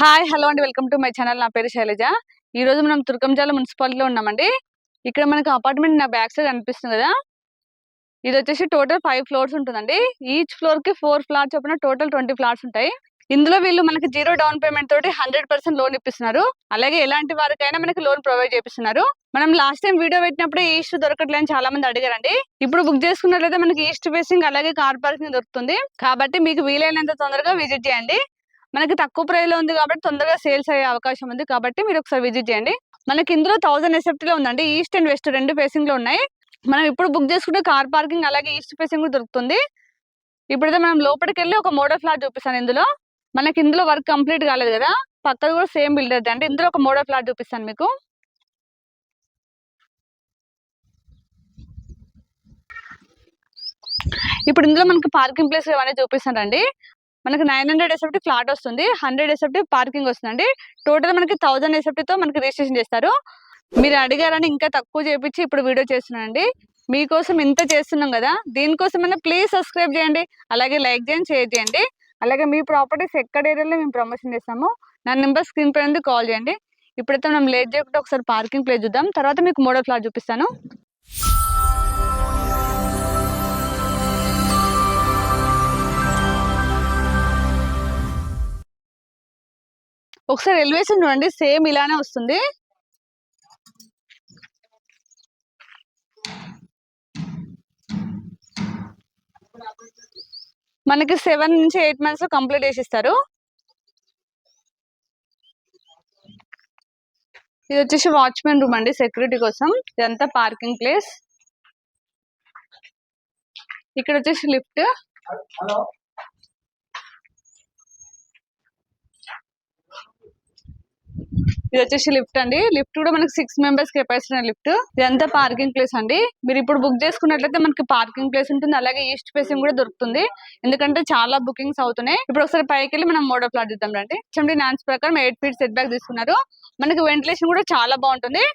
Hi hello అండి, welcome to my channel. నా పేరు శైలజ. ఈ రోజు మనం తుర్కంజాల మున్సిపాలిటీలో ఉన్నామండి. ఇక్కడ మనకు అపార్ట్మెంట్ నా బ్యాక్ సైడ్ కనిపిస్తుంది కదా, ఇది వచ్చేసి టోటల్ 5 ఫ్లోర్స్ ఉంటుందండి. ఈచ్ ఫ్లోర్ కి 4 ఫ్లాట్స్ చొప్పున టోటల్ 20 ఫ్లాట్స్ ఉంటాయి. ఇందులో వీళ్ళు మనకి 0 డౌన్ పేమెంట్ తోటి 100% లోన్ ఇప్పిస్తున్నారు. అలాగే ఎలాంటి వారికైనా మనకి లోన్ ప్రొవైడ్ చేపిస్తున్నారు. మనం లాస్ట్ టైం వీడియో పెట్టినప్పుడు ఈస్ట్ దొరకట్లేని చాలా మంది అడిగారండి. ఇప్పుడు బుక్ చేసుకున్నట్లయితే మనకి ఈస్ట్ ఫేసింగ్ అలాగే కార్ పార్కింగ్ దొరుకుతుంది. కాబట్టి మీకు వీలైనంత తొందరగా విజిట్ చేయండి. మనకి తక్కువ ప్రైస్ లో ఉంది కాబట్టి తొందరగా సేల్స్ అయ్యే అవకాశం ఉంది. కాబట్టి మీరు ఒకసారి విజిట్ చేయండి. మనకి ఇందులో 1000 SFT లో ఉందండి. ఈస్ట్ అండ్ వెస్ట్ రెండు ఫేసింగ్ లో ఉన్నాయి. మనం ఇప్పుడు బుక్ చేసుకుంటే కార్ పార్కింగ్ అలాగే ఈస్ట్ ఫేసింగ్ కూడా దొరుకుతుంది. ఇప్పుడైతే మనం లోపలికి వెళ్ళి ఒక మోడల్ ఫ్లాట్ చూపిస్తాను. ఇందులో వర్క్ కంప్లీట్ కాలేదు కదా, పక్కన కూడా సేమ్ బిల్డర్ అంటే ఇందులో ఒక మోడల్ ఫ్లాట్ చూపిస్తాను మీకు. ఇప్పుడు ఇందులో మనకి పార్కింగ్ ప్లేస్ అనేది చూపిస్తానండి. మనకి 900 SFT ఫ్లాట్ వస్తుంది, 100 SFT పార్కింగ్ వస్తుందండి. టోటల్ మనకి 1000 SFT తో మనకి రిజిస్ట్రేషన్ చేస్తారు. మీరు అడిగారని ఇంకా తక్కువ చేపించి ఇప్పుడు వీడియో చేస్తున్నానండి. మీకోసం ఇంత చేస్తున్నాం కదా, దీనికోసమైనా ప్లీజ్ సబ్స్క్రైబ్ చేయండి, అలాగే లైక్ చేయండి, షేర్ చేయండి. అలాగే మీ ప్రాపర్టీస్ ఎక్కడ ఏరియాలో మేము ప్రమోషన్ చేస్తాము, నా నెంబర్ స్క్రీన్ పైన కాల్ చేయండి. ఇప్పుడైతే మనం లేట్ చేయకుండా ఒకసారి పార్కింగ్ ప్లేస్ చూద్దాం, తర్వాత మీకు మోడల్ ఫ్లాట్ చూపిస్తాను. ఒకసారి ఎలివేషన్ చూడండి, సేమ్ ఇలానే వస్తుంది. మనకి 7 నుంచి 8 months లో కంప్లీట్ చేసిస్తారు. ఇది వచ్చేసి వాచ్మెన్ రూమ్ అండి, సెక్యూరిటీ కోసం. ఇదంతా పార్కింగ్ ప్లేస్. ఇక్కడ వచ్చేసి లిఫ్ట్. ఇది వచ్చేసి లిఫ్ట్ అండి. లిఫ్ట్ కూడా మనకి 6 members కెపాసిటీ లిఫ్ట్. ఇదంతా పార్కింగ్ ప్లేస్ అండి. మీరు ఇప్పుడు బుక్ చేసుకున్నట్లయితే మనకి పార్కింగ్ ప్లేస్ ఉంటుంది, అలాగే ఈస్ట్ ఫేసింగ్ కూడా దొరుకుతుంది. ఎందుకంటే చాలా బుకింగ్స్ అవుతున్నాయి. ఇప్పుడు ఒకసారి పైకి వెళ్ళి మనం మోడల్ ఫ్లాట్ చూద్దాం రండి. నాన్స్ ప్రకారం 8 feet సెట్ బ్యాక్ తీసుకున్నారు. మనకి వెంటిలేషన్ కూడా చాలా బాగుంటుంది.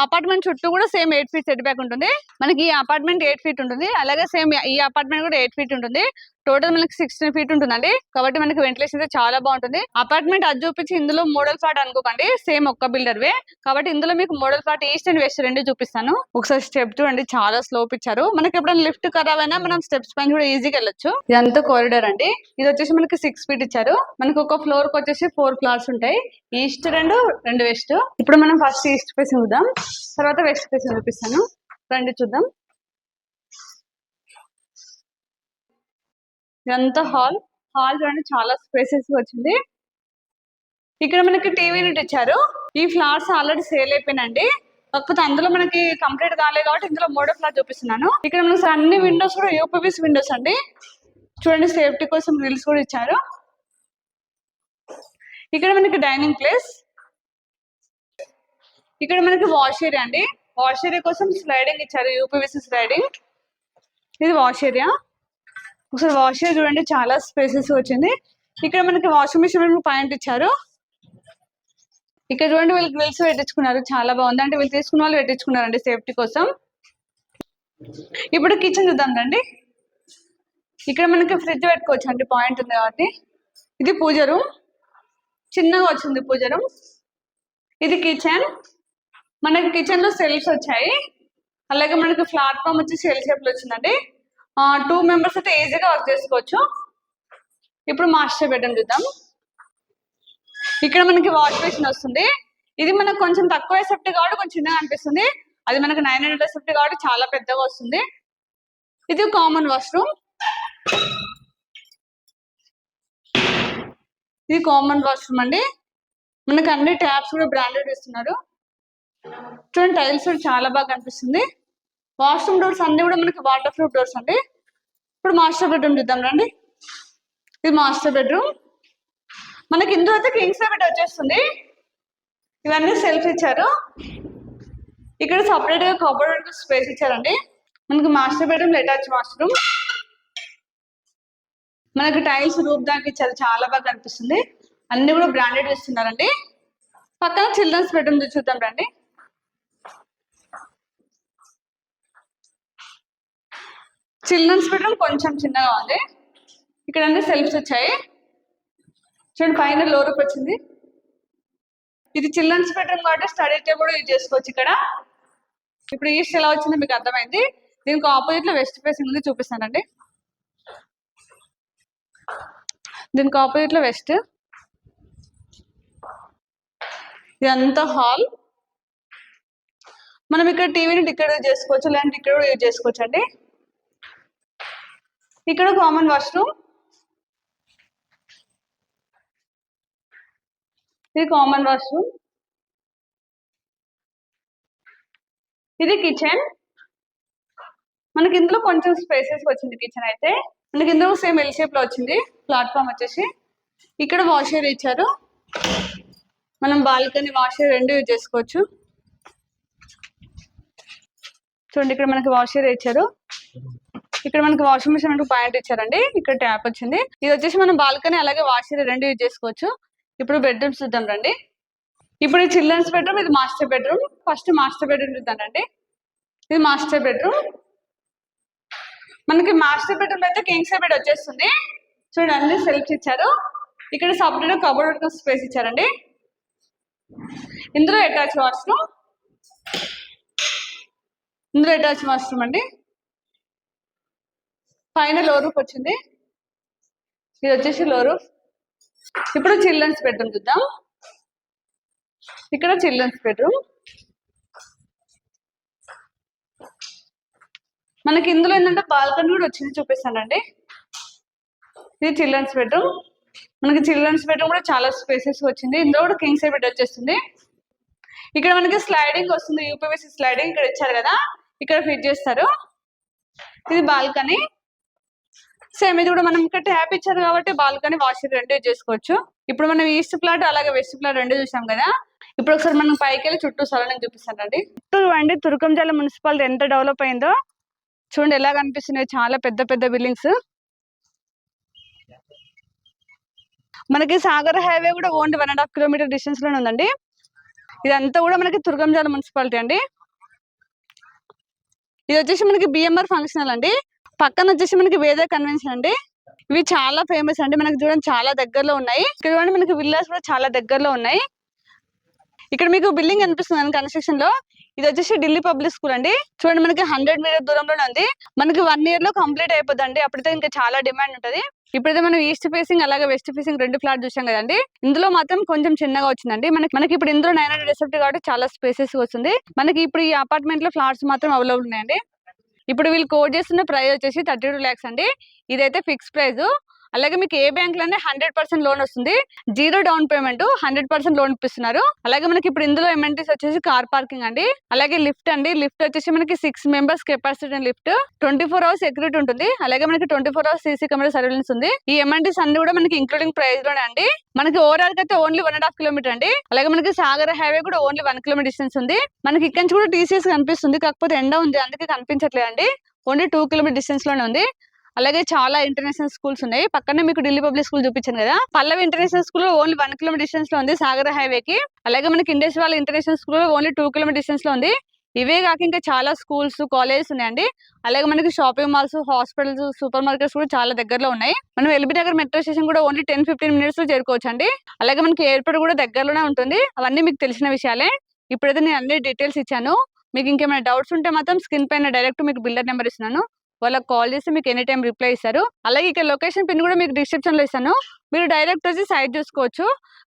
అపార్ట్మెంట్ చుట్టూ కూడా సేమ్ 8 feet సెట్ బ్యాక్ ఉంటుంది. మనకి ఈ అపార్ట్మెంట్ 8 feet ఉంటుంది, అలాగే సేమ్ ఈ అపార్ట్మెంట్ కూడా 8 feet ఉంటుంది. టోటల్ మనకి 16 feet ఉంటుందండి. కాబట్టి మనకి వెంటిలేషన్ అయితే చాలా బాగుంటుంది. అపార్ట్మెంట్ అది చూపించి ఇందులో మోడల్ ఫ్లాట్ అనుకోకండి, సేమ్ ఒక్క బిల్డర్ వే. కాబట్టి ఇందులో మీకు model flat east and west రెండు చూపిస్తాను. ఒకసారి స్టెప్ చూడండి, చాలా స్లోప్ ఇచ్చారు. మనకి ఎప్పుడైనా లిఫ్ట్ ఖరాబ్ అయినా మనం స్టెప్స్ పైన కూడా ఈజీగా వెళ్ళొచ్చు. ఇదంతా కారిడార్ అండి. ఇది వచ్చేసి మనకి 6 feet ఇచ్చారు. మనకి ఒక ఫ్లోర్ కి వచ్చేసి 4 ఫ్లాట్స్ ఉంటాయి, ఈస్ట్ రెండు వెస్ట్. ఇప్పుడు మనం ఫస్ట్ ఈస్ట్ ఫేసింగ్ చూద్దాం, తర్వాత వెస్ట్ ఫేసింగ్ చూపిస్తాను. రండి చూద్దాం. ఇదంతా హాల్ చూడండి, చాలా స్పేసెస్ వచ్చింది. ఇక్కడ మనకి టీవీ యూనిట్ ఇచ్చారు. ఈ ఫ్లాట్స్ ఆల్రెడీ సేల్ అయిపోయినండి, కాకపోతే అందులో మనకి కంప్లీట్ కాలేదు కాబట్టి ఇందులో మోడల్ ఫ్లాట్ చూపిస్తున్నాను. ఇక్కడ మనకి అన్ని విండోస్ కూడా యూపీవీసీ విండోస్ అండి. చూడండి, సేఫ్టీ కోసం గ్రిల్స్ కూడా ఇచ్చారు. ఇక్కడ మనకి డైనింగ్ ప్లేస్. ఇక్కడ మనకి వాష్ ఏరియా అండి. వాష్ ఏరియా కోసం స్లైడింగ్ ఇచ్చారు, యూపీవీసీ స్లైడింగ్. ఇది వాష్ ఏరియా. ఒకసారి వాష్ ఏరియా చూడండి, చాలా స్పేసెస్ వచ్చింది. ఇక్కడ మనకి వాషింగ్ మిషన్ పాయింట్ ఇచ్చారు. ఇక్కడ చూడండి, వీళ్ళు గ్రిల్స్ పెట్టించుకున్నారు, చాలా బాగుంది. అంటే వీళ్ళు తీసుకున్న వాళ్ళు పెట్టించుకున్నారండి సేఫ్టీ కోసం. ఇప్పుడు కిచెన్ చూద్దాం రండి. ఇక్కడ మనకి ఫ్రిడ్జ్ పెట్టుకోవచ్చు అండి, పాయింట్ ఉంది కాబట్టి. ఇది పూజ రూమ్, చిన్నగా వచ్చింది పూజ రూమ్. ఇది కిచెన్. మనకి కిచెన్ లో సెల్ఫ్స్ వచ్చాయి, అలాగే మనకి ప్లాట్ఫామ్ వచ్చి సెల్ షేప్ లో వచ్చిందండి. 2 members అయితే ఈజీగా వర్క్ చేసుకోవచ్చు. ఇప్పుడు మాస్టర్ బెడ్రూమ్ చూద్దాం. ఇక్కడ మనకి వాష్ బేసిన్ వస్తుంది. ఇది మనకు కొంచెం తక్కువ SFT కాబట్టి కొంచెం చిన్నగా అనిపిస్తుంది. అది మనకి 900 SFT కాబట్టి చాలా పెద్దగా వస్తుంది. ఇది కామన్ వాష్రూమ్. ఇది కామన్ వాష్రూమ్ అండి. మనకి అన్ని ట్యాప్స్ కూడా బ్రాండెడ్ ఇస్తున్నారు. చూడండి, టైల్స్ చాలా బాగా కనిపిస్తుంది. వాష్రూమ్ డోర్స్ అన్ని కూడా మనకి వాటర్ ప్రూఫ్ డోర్స్ అండి. ఇప్పుడు మాస్టర్ బెడ్రూమ్ చూద్దాం రండి. ఇది మాస్టర్ బెడ్రూమ్. మనకి ఇందులో అయితే కింగ్ సైజ్ బెడ్ వచ్చేస్తుంది. ఇవన్నీ సెల్ఫ్ ఇచ్చారు. ఇక్కడ సపరేట్ గా కబోర్డ్ స్పేస్ ఇచ్చారండి. మనకి మాస్టర్ బెడ్రూమ్ అటాచ్ వాష్రూమ్. మనకి టైల్స్ రూప్ దాకా ఇచ్చారు, చాలా బాగా కనిపిస్తుంది. అన్ని కూడా బ్రాండెడ్ ఇస్తున్నారండి. పక్కన చిల్డ్రన్స్ బెడ్రూమ్ చూద్దాం రండి. చిల్డ్రన్స్ బెడ్రూమ్ కొంచెం చిన్నగా ఉంది. ఇక్కడ అన్ని సెల్ఫ్స్ వచ్చాయి. చూడండి, పైన లో రూప్ వచ్చింది. ఇది చిల్డ్రన్స్ బెడ్రూమ్ కాబట్టి స్టడీ టేబుల్ యూజ్ చేసుకోవచ్చు ఇక్కడ. ఇప్పుడు ఈస్ట్ ఎలా వచ్చిందో మీకు అర్థమైంది. దీనికి ఆపోజిట్ లో వెస్ట్ ఫేసింగ్ ఉంది, చూపిస్తానండి. దీనికి ఆపోజిట్ లో వెస్ట్, ఇదంతా హాల్. మనం ఇక్కడ టీవీని ఇక్కడ యూజ్ చేసుకోవచ్చు, లేదంటే ఇక్కడ కూడా యూజ్ చేసుకోవచ్చు అండి. ఇక్కడ కామన్ వాష్రూమ్, ఇది కామన్ వాష్రూమ్, ఇది కిచెన్. మనకి ఇందులో కొంచెం స్పేసెస్ వచ్చింది కిచెన్ అయితే. మనకి ఇందులో సేమ్ ఎల్ షేప్ లో వచ్చింది ప్లాట్ఫామ్ వచ్చేసి. ఇక్కడ వాష్ ఏరియా ఇచ్చారు, మనం బాల్కనీ వాష్ ఏరియా రెండు యూజ్ చేసుకోవచ్చు. చూడండి ఇక్కడ మనకి వాష్ ఏరియా ఇచ్చారు, ఇక్కడ మనకి వాషింగ్ మిషన్ అంటూ పాయింట్ ఇచ్చారండి, ఇక్కడ ట్యాప్ వచ్చింది. ఇది వచ్చేసి మనం బాల్కనీ అలాగే వాష్ ఏరియా రెండు యూజ్ చేసుకోవచ్చు. ఇప్పుడు బెడ్రూమ్స్ చూద్దాం రండి. ఇప్పుడు ఈ చిల్డ్రన్స్ బెడ్రూమ్, ఇది master bedroom. First master bedroom చూద్దానండి. ఇది మాస్టర్ బెడ్రూమ్. మనకి మాస్టర్ బెడ్రూమ్ అయితే కింగ్ సైజ్ బెడ్ వచ్చేస్తుంది. చూడండి అన్ని సెల్ఫ్స్ ఇచ్చారు. ఇక్కడ సపరేట్ కబోర్డ్ స్పేస్ ఇచ్చారండి. ఇందులో అటాచ్ వాష్రూమ్, ఇందులో అటాచ్ వాష్రూమ్ అండి. పైన లో రూఫ్ వచ్చింది, ఇది వచ్చేసి లో రూఫ్. ఇప్పుడు చిల్డ్రన్స్ బెడ్రూమ్ చూద్దాం. ఇక్కడ చిల్డ్రన్స్ బెడ్రూమ్, మనకి ఇందులో ఏంటంటే బాల్కనీ కూడా వచ్చింది, చూపిస్తానండి. ఇది చిల్డ్రన్స్ బెడ్రూమ్. మనకి చిల్డ్రన్స్ బెడ్రూమ్ కూడా చాలా స్పేసెస్ వచ్చింది. ఇందులో కూడా కింగ్ సైజ్ బెడ్ వచ్చేస్తుంది. ఇక్కడ మనకి స్లైడింగ్ వస్తుంది, యూపీవీసీ స్లైడింగ్ ఇక్కడ ఇచ్చారు కదా, ఇక్కడ ఫిట్ చేస్తారు. ఇది బాల్కనీ సేమ్, ఇది కూడా మనం ఇక్కడ ట్యాప్ ఇచ్చారు కాబట్టి బాల్కనీ వాష్ రెండు యూజ్ చేసుకోవచ్చు. ఇప్పుడు మనం ఈస్ట్ ప్లాట్ అలాగే వెస్ట్ ప్లాట్ రెండు చూసాం కదా. ఇప్పుడు ఒకసారి మనం పైకి వెళ్ళి చుట్టూ స్థలం చూపిస్తానండి. చుట్టూ అండి తుర్కంజాల మున్సిపాలిటీ ఎంత డెవలప్ అయిందో చూడండి, ఎలా కనిపిస్తున్నాయి, చాలా పెద్ద పెద్ద బిల్డింగ్స్. మనకి సాగర్ హైవే కూడా ఓన్లీ 1.5 కిలోమీటర్ డిస్టెన్స్ లోనే ఉందండి. ఇదంతా కూడా మనకి తుర్కంజాల మున్సిపాలిటీ అండి. ఇది వచ్చేసి మనకి బిఎంఆర్ ఫంక్షన్ హాల్ అండి. పక్కన వచ్చేసి మనకి వేద కన్వెన్షన్ అండి. ఇవి చాలా ఫేమస్ అండి, మనకి చూడండి చాలా దగ్గరలో ఉన్నాయి. ఇక్కడ చూడండి మనకి విల్లాస్ కూడా చాలా దగ్గరలో ఉన్నాయి. ఇక్కడ మీకు బిల్డింగ్ కనిపిస్తుంది కన్స్ట్రక్షన్ లో, ఇది వచ్చేసి ఢిల్లీ పబ్లిక్ స్కూల్ అండి. చూడండి మనకి 100 మీటర్ దూరంలోనే ఉంది. మనకి 1 year లో కంప్లీట్ అయిపోద్దండి, అప్పుడైతే ఇంకా చాలా డిమాండ్ ఉంటది. ఇప్పుడైతే మనం ఈస్ట్ ఫేసింగ్ అలాగే వెస్ట్ ఫేసింగ్ రెండు ఫ్లాట్ చూసాం కదండి. ఇందులో మాత్రం కొంచెం చిన్నగా వచ్చిందండి. మనకి ఇప్పుడు ఇందులో 900 ఎసెప్ట్ కాబట్టి చాలా స్పేసెస్ వస్తుంది. మనకి ఇప్పుడు ఈ అపార్ట్మెంట్ లో ఫ్లాట్స్ మాత్రం అవైలబుల్ ఉన్నాయండి. ఇప్పుడు వీళ్ళు కోట్ చేస్తున్న ప్రైస్ వచ్చేసి 32 lakhs అండి. ఇదైతే ఫిక్స్ ప్రైస్. అలాగే మీకు ఏ బ్యాంక్ లోనే 100% లోన్ వస్తుంది, 0 డౌన్ పేమెంట్, 100% లోన్ ఇప్పిస్తున్నారు. అలాగే మనకి ఇప్పుడు ఇందులో ఎమ్ఎన్టీస్ వచ్చేసి కార్ పార్కింగ్ అండి, అలాగే లిఫ్ట్ అండి. లిఫ్ట్ వచ్చేసి మనకి 6 members capacity lift, 24 hours security ఉంటుంది. అలాగే మనకి 24 hours సీసీ కెమెరా సర్వేలెన్స్ ఉంది. ఈ ఎమ్ఎన్టీస్ అన్ని కూడా మనకి ఇంక్లూడింగ్ ప్రైస్ లోనే అండి. మనకి ఓవరాల్ గా అయితే ఓన్లీ 1.5 kilometer అండి. అలాగే మనకి సాగర్ హైవే కూడా ఓన్లీ 1 kilometer డిస్టెన్స్ ఉంది. మనకి ఇక్కడ నుంచి కూడా టీసీఎస్ కనిపిస్తుంది, కాకపోతే ఎండ ఉంది అందుకే కనిపించట్లేదు అండి. ఓన్లీ 2 kilometer డిస్టెన్స్ లోనే ఉంది. అలాగే చాలా ఇంటర్నేషనల్ స్కూల్స్ ఉన్నాయి. పక్కనే మీకు ఢిల్లీ పబ్లిక్ స్కూల్ చూపించాను కదా, Pallavi international school only 1 kilometer distance లో ఉంది సాగర్ హైవే కి. అలాగే మనకి Indus valley international school only 2 kilometer distance లో ఉంది. ఇవే కాక ఇంకా చాలా స్కూల్స్ కాలేజెస్ ఉన్నాయండి. అలాగే మనకి shopping malls, hospitals, super markets కూడా చాలా దగ్గరలో ఉన్నాయి. మనం ఎల్బీ నగర్ మెట్రో స్టేషన్ కూడా ఓన్లీ 10-15 minutes లో చేరుకోవచ్చు అండి. అలాగే మనకి ఎయిర్పోర్ట్ కూడా దగ్గరలోనే ఉంటుంది. అవన్నీ మీకు తెలిసిన విషయాలే. ఇప్పుడైతే నేను అన్ని డీటెయిల్స్ ఇచ్చాను. మీకు ఇంకేమైనా డౌట్స్ ఉంటే మాత్రం స్క్రీన్ పైన డైరెక్ట్ మీకు బిల్డర్ నెంబర్ ఇస్తున్నాను, వాళ్ళకి కాల్ చేసి మీకు ఎనీ టైం రిప్లై ఇస్తారు. అలాగే ఇక్కడ లొకేషన్ పిన్ కూడా మీకు డిస్క్రిప్షన్ లో ఇస్తాను, మీరు డైరెక్ట్ వచ్చి సైట్ చూసుకోవచ్చు.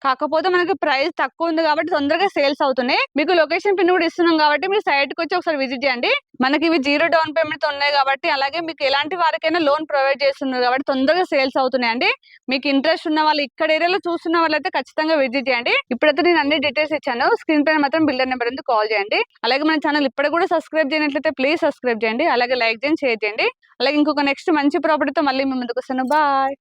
కాకపోతే మనకి ప్రైస్ తక్కువ ఉంది కాబట్టి తొందరగా సేల్స్ అవుతున్నాయి. మీకు లొకేషన్ పిన్ కూడా ఇస్తున్నాం కాబట్టి మీరు సైట్ కి వచ్చి ఒకసారి విజిట్ చేయండి. మనకి ఇవి 0 డౌన్ పేమెంట్ ఉన్నాయి కాబట్టి, అలాగే మీకు ఎలాంటి వారికైనా లోన్ ప్రొవైడ్ చేస్తున్నారు కాబట్టి తొందరగా సేల్స్ అవుతున్నాయండి. మీకు ఇంట్రెస్ట్ ఉన్న వాళ్ళు, ఇక్కడ ఏరియాలో చూస్తున్న వాళ్ళైతే ఖచ్చితంగా విజిట్ చేయండి. ఇప్పుడైతే నేను అన్ని డీటెయిల్స్ ఇచ్చాను, స్క్రీన్ పైన మాత్రం బిల్డర్ నెంబర్ ఉంది, కాల్ చేయండి. అలాగే మన ఛానల్ ఇప్పుడు కూడా సబ్స్క్రైబ్ చేయనట్లయితే ప్లీజ్ సబ్స్క్రైబ్ చేయండి, అలాగే లైక్ చేయండి, షేర్ చేయండి. అలాగే ఇంకొక నెక్స్ట్ మంచి ప్రాపర్టీతో మళ్ళీ మీ ముందుకు వస్తాను. బాయ్.